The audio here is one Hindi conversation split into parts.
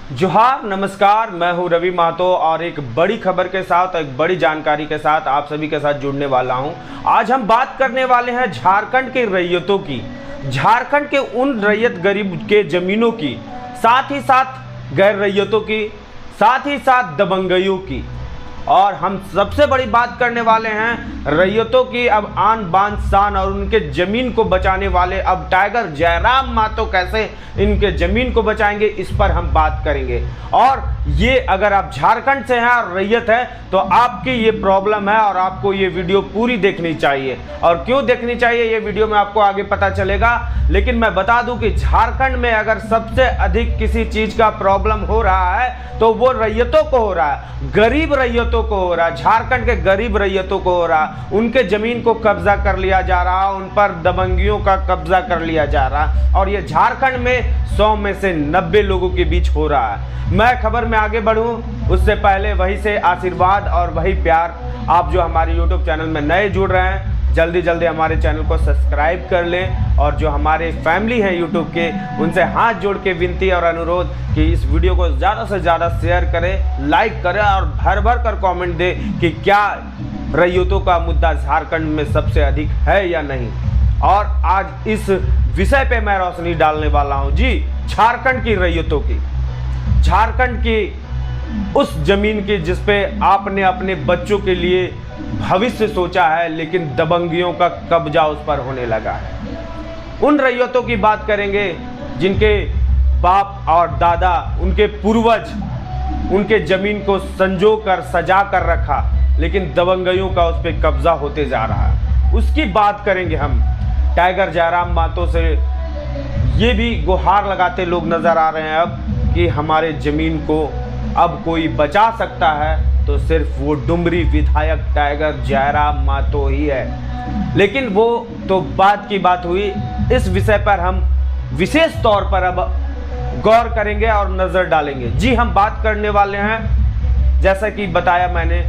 जोहार, नमस्कार। मैं हूं रवि महतो और एक बड़ी खबर के साथ, एक बड़ी जानकारी के साथ आप सभी के साथ जुड़ने वाला हूं। आज हम बात करने वाले हैं झारखंड के रैयतों की, झारखंड के उन रैयत गरीब के ज़मीनों की, साथ ही साथ गैर रैयतों की, साथ ही साथ दबंगइयों की। और हम सबसे बड़ी बात करने वाले हैं रैयतों की। अब आन बान शान और उनके ज़मीन को बचाने वाले अब टाइगर जयराम महतो कैसे इनके ज़मीन को बचाएंगे, इस पर हम बात करेंगे। और ये अगर आप झारखंड से हैं और रैयत हैं तो आपकी ये प्रॉब्लम है और आपको ये वीडियो पूरी देखनी चाहिए। और क्यों देखनी चाहिए ये वीडियो में आपको आगे पता चलेगा। लेकिन मैं बता दूं कि झारखंड में अगर सबसे अधिक किसी चीज़ का प्रॉब्लम हो रहा है तो वो रैयतों को हो रहा है, गरीब रैयतों को हो रहा है, झारखंड के गरीब रैयतों को हो रहा है। उनके ज़मीन को कब्जा कर लिया जा रहा, उन पर दबंगियों का कब्जा कर लिया जा रहा। और ये झारखंड में 100 में से 90 लोगों के बीच हो रहा है। मैं खबर में आगे बढ़ूं उससे पहले वही से आशीर्वाद और वही प्यार। आप जो हमारे YouTube चैनल में नए जुड़ रहे हैं, जल्दी जल्दी हमारे चैनल को सब्सक्राइब कर लें। और जो हमारे फैमिली हैं YouTube के, उनसे हाथ जोड़ के विनती और अनुरोध कि इस वीडियो को ज़्यादा से ज़्यादा शेयर करें, लाइक करें और भर भर कर कमेंट दें कि क्या रैयतों का मुद्दा झारखंड में सबसे अधिक है या नहीं। और आज इस विषय पे मैं रोशनी डालने वाला हूँ जी, झारखंड की रैयतों की, झारखंड की उस जमीन की जिस पे आपने अपने बच्चों के लिए भविष्य सोचा है, लेकिन दबंगियों का कब्जा उस पर होने लगा है। उन रैयतों की बात करेंगे जिनके बाप और दादा, उनके पूर्वज उनके जमीन को संजो कर सजा कर रखा, लेकिन दबंगियों का उस पर कब्जा होते जा रहा है। उसकी बात करेंगे हम। टाइगर जयराम महतो से ये भी गुहार लगाते लोग नजर आ रहे हैं अब कि हमारे जमीन को अब कोई बचा सकता है तो सिर्फ वो डुमरी विधायक टाइगर जयराम महतो ही है। लेकिन वो तो बात की बात हुई। इस विषय पर हम विशेष तौर पर अब गौर करेंगे और नज़र डालेंगे। जी, हम बात करने वाले हैं, जैसा कि बताया मैंने,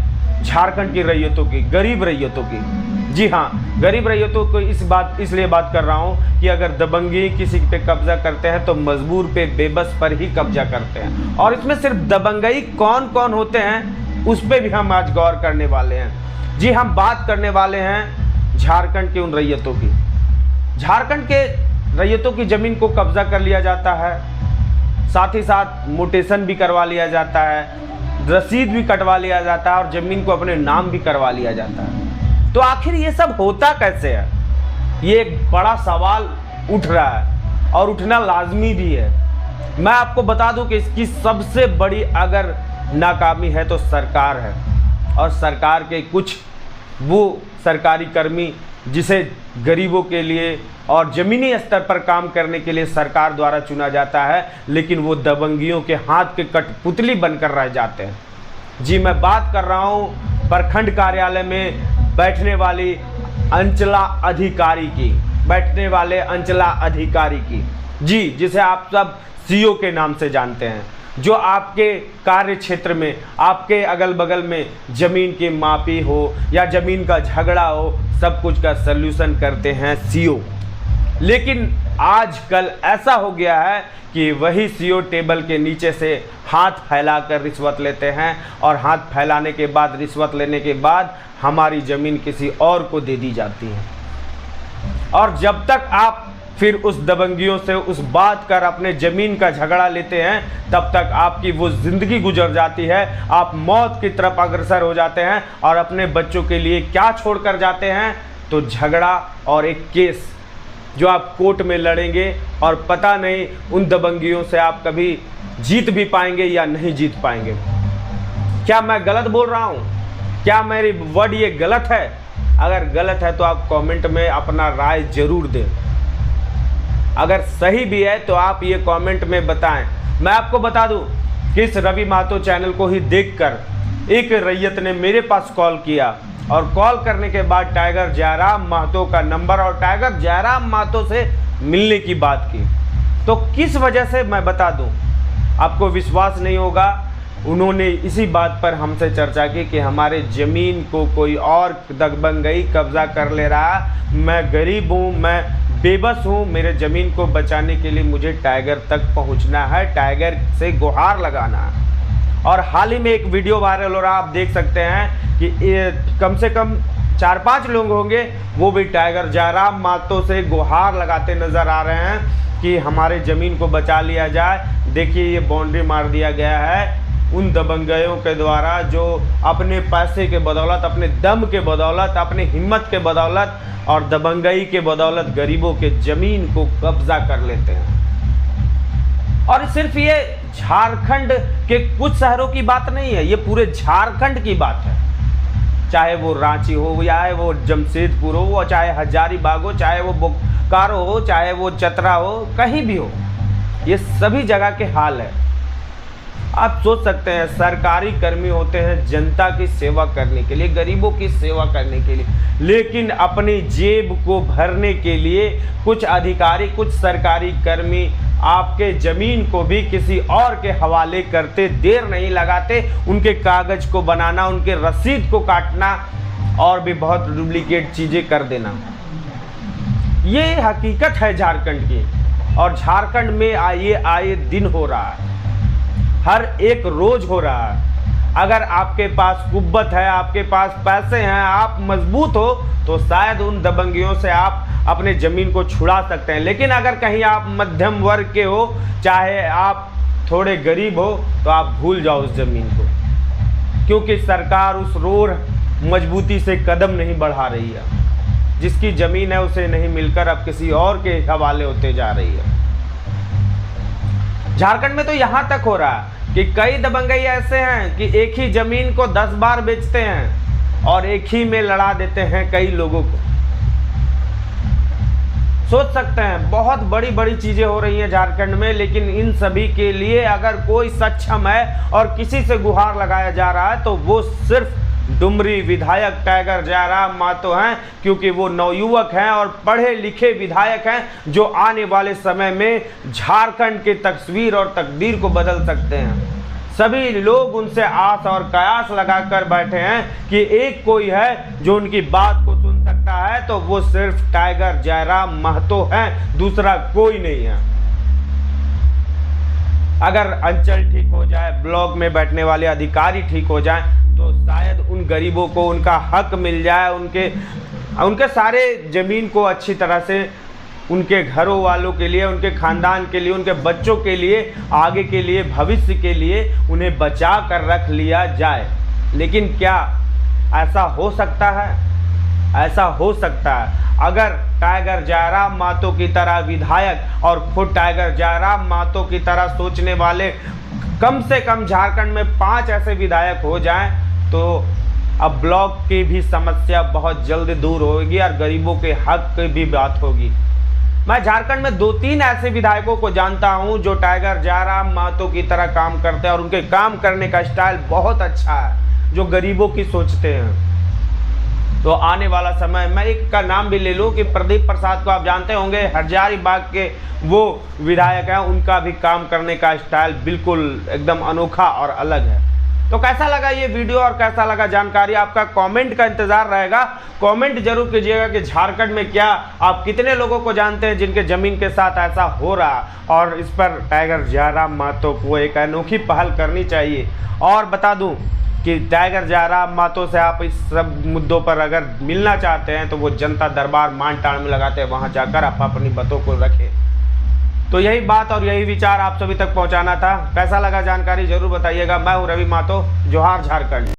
झारखंड की रैयतों की, गरीब रैयतों की। जी हाँ, गरीब रैयतों को इसलिए बात कर रहा हूँ कि अगर दबंगी किसी पे कब्जा करते हैं तो मजबूर पे, बेबस पर ही कब्जा करते हैं। और इसमें सिर्फ दबंगई कौन कौन होते हैं उस पर भी हम आज गौर करने वाले हैं। जी, हम बात करने वाले हैं झारखंड के उन रैयतों की। झारखंड के रैयतों की ज़मीन को कब्जा कर लिया जाता है, साथ ही साथ मोटेशन भी करवा लिया जाता है, रसीद भी कटवा लिया जाता है और ज़मीन को अपने नाम भी करवा लिया जाता है। तो आखिर ये सब होता कैसे है, ये एक बड़ा सवाल उठ रहा है और उठना लाजमी भी है। मैं आपको बता दूं कि इसकी सबसे बड़ी अगर नाकामी है तो सरकार है। और सरकार के कुछ वो सरकारी कर्मी जिसे गरीबों के लिए और ज़मीनी स्तर पर काम करने के लिए सरकार द्वारा चुना जाता है, लेकिन वो दबंगियों के हाथ के कठपुतली बनकर रह जाते हैं। जी, मैं बात कर रहा हूँ प्रखंड कार्यालय में बैठने वाली अंचला अधिकारी की, बैठने वाले अंचला अधिकारी की। जी, जिसे आप सब सीओ के नाम से जानते हैं, जो आपके कार्य क्षेत्र में, आपके अगल बगल में ज़मीन की मापी हो या ज़मीन का झगड़ा हो, सब कुछ का सल्यूशन करते हैं सीओ। लेकिन आजकल ऐसा हो गया है कि वही सीओ टेबल के नीचे से हाथ फैलाकर रिश्वत लेते हैं और हाथ फैलाने के बाद, रिश्वत लेने के बाद हमारी ज़मीन किसी और को दे दी जाती है। और जब तक आप फिर उस दबंगियों से उस बात कर अपने ज़मीन का झगड़ा लेते हैं, तब तक आपकी वो ज़िंदगी गुजर जाती है। आप मौत की तरफ अग्रसर हो जाते हैं और अपने बच्चों के लिए क्या छोड़ कर जाते हैं, तो झगड़ा और एक केस जो आप कोर्ट में लड़ेंगे। और पता नहीं उन दबंगियों से आप कभी जीत भी पाएंगे या नहीं जीत पाएंगे। क्या मैं गलत बोल रहा हूँ? क्या मेरी वर्ड ये गलत है? अगर गलत है तो आप कमेंट में अपना राय जरूर दें। अगर सही भी है तो आप ये कमेंट में बताएं। मैं आपको बता दूं कि इस रवि महतो चैनल को ही देखकर एक रैयत ने मेरे पास कॉल किया और कॉल करने के बाद टाइगर जयराम महतो का नंबर और टाइगर जयराम महतो से मिलने की बात की। तो किस वजह से मैं बता दूं, आपको विश्वास नहीं होगा। उन्होंने इसी बात पर हमसे चर्चा की कि हमारे ज़मीन को कोई और दबंगई कब्जा कर ले रहा, मैं गरीब हूँ, मैं बेबस हूँ। मेरे ज़मीन को बचाने के लिए मुझे टाइगर तक पहुँचना है, टाइगर से गुहार लगाना है। और हाल ही में एक वीडियो वायरल हो रहा, आप देख सकते हैं कि कम से कम 4-5 लोग होंगे, वो भी टाइगर जयराम महतो से गुहार लगाते नज़र आ रहे हैं कि हमारे ज़मीन को बचा लिया जाए। देखिए ये बाउंड्री मार दिया गया है उन दबंगइयों के द्वारा जो अपने पैसे के बदौलत, अपने दम के बदौलत, अपने हिम्मत के बदौलत और दबंगई के बदौलत गरीबों के ज़मीन को कब्जा कर लेते हैं। और सिर्फ ये झारखंड के कुछ शहरों की बात नहीं है, ये पूरे झारखंड की बात है। चाहे वो रांची हो, चाहे वो जमशेदपुर हो, चाहे हजारीबाग हो, चाहे वो बोकारो हो, चाहे वो चतरा हो, कहीं भी हो, ये सभी जगह के हाल है। आप सोच सकते हैं, सरकारी कर्मी होते हैं जनता की सेवा करने के लिए, गरीबों की सेवा करने के लिए, लेकिन अपनी जेब को भरने के लिए कुछ अधिकारी, कुछ सरकारी कर्मी आपके ज़मीन को भी किसी और के हवाले करते, देर नहीं लगाते, उनके कागज़ को बनाना, उनके रसीद को काटना और भी बहुत डुप्लीकेट चीज़ें कर देना। ये हकीकत है झारखंड की, और झारखंड में आए दिन हो रहा है, हर एक रोज हो रहा है। अगर आपके पास कुव्वत है, आपके पास पैसे हैं, आप मजबूत हो, तो शायद उन दबंगियों से आप अपने ज़मीन को छुड़ा सकते हैं। लेकिन अगर कहीं आप मध्यम वर्ग के हो, चाहे आप थोड़े गरीब हो, तो आप भूल जाओ उस ज़मीन को, क्योंकि सरकार उस रोड मजबूती से कदम नहीं बढ़ा रही है। जिसकी ज़मीन है उसे नहीं मिलकर अब किसी और के हवाले होते जा रही है। झारखंड में तो यहाँ तक हो रहा है कि कई दबंगई ऐसे हैं कि एक ही ज़मीन को 10 बार बेचते हैं और एक ही में लड़ा देते हैं कई लोगों को। सोच सकते हैं, बहुत बड़ी बड़ी चीज़ें हो रही हैं झारखंड में, लेकिन इन सभी के लिए अगर कोई सक्षम है और किसी से गुहार लगाया जा रहा है तो वो सिर्फ डुमरी विधायक टाइगर जयराम महतो हैं, क्योंकि वो नवयुवक हैं और पढ़े लिखे विधायक हैं जो आने वाले समय में झारखंड की तस्वीर और तकदीर को बदल सकते हैं। सभी लोग उनसे आस और कयास लगाकर बैठे हैं कि एक कोई है जो उनकी बात को सुन सकता है, तो वो सिर्फ टाइगर जयराम महतो हैं, दूसरा कोई नहीं है। अगर अंचल ठीक हो जाए, ब्लॉक में बैठने वाले अधिकारी ठीक हो जाए, तो शायद उन गरीबों को उनका हक मिल जाए, उनके सारे ज़मीन को अच्छी तरह से उनके घरों वालों के लिए, उनके ख़ानदान के लिए, उनके बच्चों के लिए, आगे के लिए, भविष्य के लिए उन्हें बचा कर रख लिया जाए। लेकिन क्या ऐसा हो सकता है? ऐसा हो सकता है अगर टाइगर जयराम महतो की तरह विधायक और खुद टाइगर जयराम महतो की तरह सोचने वाले कम से कम झारखंड में 5 ऐसे विधायक हो जाएं, तो अब ब्लॉक की भी समस्या बहुत जल्द दूर होगी और गरीबों के हक की भी बात होगी। मैं झारखंड में 2-3 ऐसे विधायकों को जानता हूं जो टाइगर जयराम महतो की तरह काम करते हैं और उनके काम करने का स्टाइल बहुत अच्छा है, जो गरीबों की सोचते हैं। तो आने वाला समय, मैं एक का नाम भी ले लूँ कि प्रदीप प्रसाद को आप जानते होंगे, हजारीबाग के वो विधायक हैं, उनका भी काम करने का स्टाइल बिल्कुल एकदम अनोखा और अलग है। तो कैसा लगा ये वीडियो और कैसा लगा जानकारी, आपका कमेंट का इंतजार रहेगा। कमेंट जरूर कीजिएगा कि झारखंड में क्या आप कितने लोगों को जानते हैं जिनके ज़मीन के साथ ऐसा हो रहा, और इस पर टाइगर जयराम महतो को एक अनोखी पहल करनी चाहिए। और बता दूं कि टाइगर जयराम महतो से आप इस सब मुद्दों पर अगर मिलना चाहते हैं तो वो जनता दरबार मानटाण में लगाते हैं, वहाँ जाकर आप अपनी बातों को रखें। तो यही बात और यही विचार आप सभी तक पहुंचाना था। कैसा लगा जानकारी जरूर बताइएगा। मैं हूं रवि महतो, जोहार झारखंड।